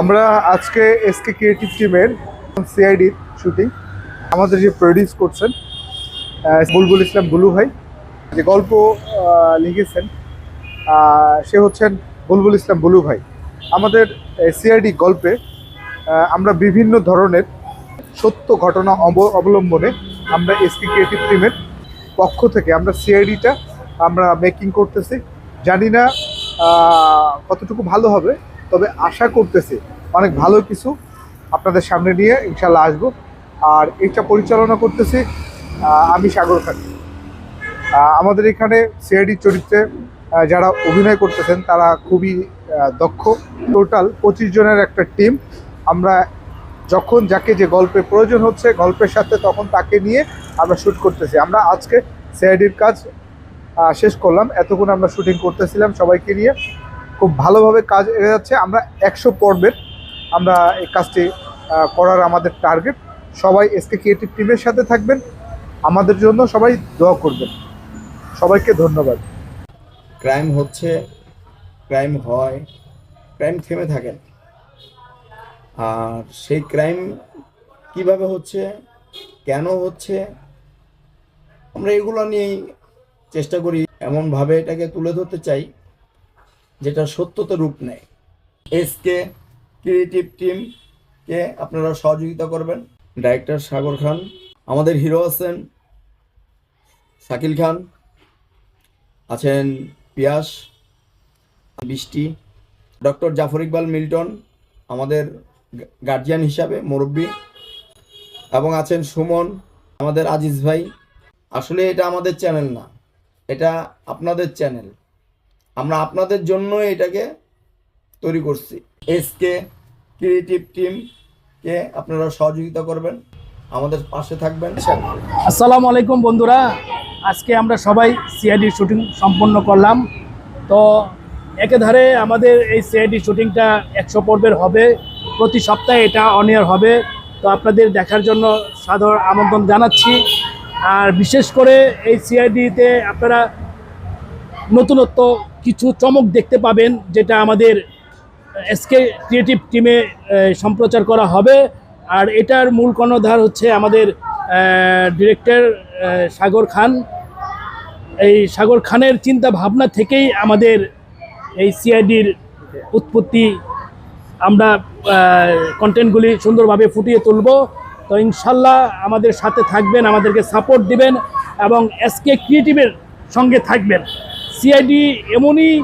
আমরা আজকে SK creative টিমের সিআইডির শুটিং আমাদের যে প্রডিউস করছেন বুলবুল ইসলাম বুলু ভাই, যে গল্প লিখেছেন সে হচ্ছেন বুলবুল ইসলাম বুলু ভাই। আমাদের সিআইডি গল্পে আমরা বিভিন্ন ধরনের সত্য ঘটনা অবলম্বনে আমরা এসকে ক্রিয়েটিভ টিমের পক্ষ থেকে আমরা সিআইডিটা আমরা মেকিং করতেছি। জানি না কতটুকু ভালো হবে, তবে আশা করতেছি অনেক ভালো কিছু আপনাদের সামনে নিয়ে ইনশাল্লাহ আসবো। আর এটা পরিচালনা করতেছি আমি সাগর খান। আমাদের এখানে সিআইডি চরিত্রে যারা অভিনয় করতেছেন তারা খুবই দক্ষ। টোটাল 25 জনের একটা টিম। আমরা যখন যাকে যে গল্পের প্রয়োজন হচ্ছে গল্পের সাথে তখন তাকে নিয়ে আমরা শ্যুট করতেছি। আমরা আজকে সিআইডির কাজ শেষ করলাম, এতক্ষণ আমরা শুটিং করতেছিলাম সবাইকে নিয়ে। খুব ভালোভাবে কাজ এগিয়ে যাচ্ছে। আমরা 100 পর্বের আমরা এই কাজটি করার আমাদের টার্গেট। সবাই এসকে ক্রিয়েটিভ টিমের সাথে থাকবেন, আমাদের জন্য সবাই দোয়া করবেন। সবাইকে ধন্যবাদ। ক্রাইম হচ্ছে, ক্রাইম হয়, ক্রাইম থেমে থাকে, আর সেই ক্রাইম কিভাবে হচ্ছে, কেন হচ্ছে, আমরা এগুলো নিয়েই চেষ্টা করি এমনভাবে এটাকে তুলে ধরতে চাই যেটা সত্যতে রূপ নেয়। এসকে ক্রিয়েটিভ টিমকে আপনারা সহযোগিতা করবেন। ডাইরেক্টর সাগর খান, আমাদের হিরো আছেন শাকিল খান, আছেন পিয়াস, বৃষ্টি, ডক্টর জাফর ইকবাল মিল্টন আমাদের গার্জিয়ান হিসাবে মুরব্বী, এবং আছেন সুমন, আমাদের আজিজ ভাই। আসলে এটা আমাদের চ্যানেল না, এটা আপনাদের চ্যানেল। আমরা আপনাদের জন্য এটাকে তৈরি করছি। এসকে ক্রিয়েটিভ টিমকে আপনারা সহযোগিতা করবেন, আমাদের পাশে থাকবেন। আসসালামু আলাইকুম বন্ধুরা, আজকে আমরা সবাই সিআইডি শুটিং সম্পন্ন করলাম। তো একেধারে আমাদের এই সিআইডি শুটিংটা 100 পর্বের হবে, প্রতি সপ্তাহে এটা অন এয়ার হবে। তো আপনাদের দেখার জন্য সাদর আমন্ত্রণ জানাচ্ছি। আর বিশেষ করে এই সিআইডিতে আপনারা নতুনত্ব কিছু চমক দেখতে পাবেন, যেটা আমাদের এসকে ক্রিয়েটিভ টিমে সম্প্রচার করা হবে। আর এটার মূল কর্ণধার হচ্ছে আমাদের ডিরেক্টর সাগর খান। এই সাগর খানের চিন্তা ভাবনা থেকেই আমাদের এই সিআইডির উৎপত্তি। আমরা কন্টেন্টগুলি সুন্দরভাবে ফুটিয়ে তুলব। তো ইনশাল্লাহ আমাদের সাথে থাকবেন, আমাদেরকে সাপোর্ট দিবেন এবং এসকে ক্রিয়েটিভের সঙ্গে থাকবেন। সিআইডি এমনই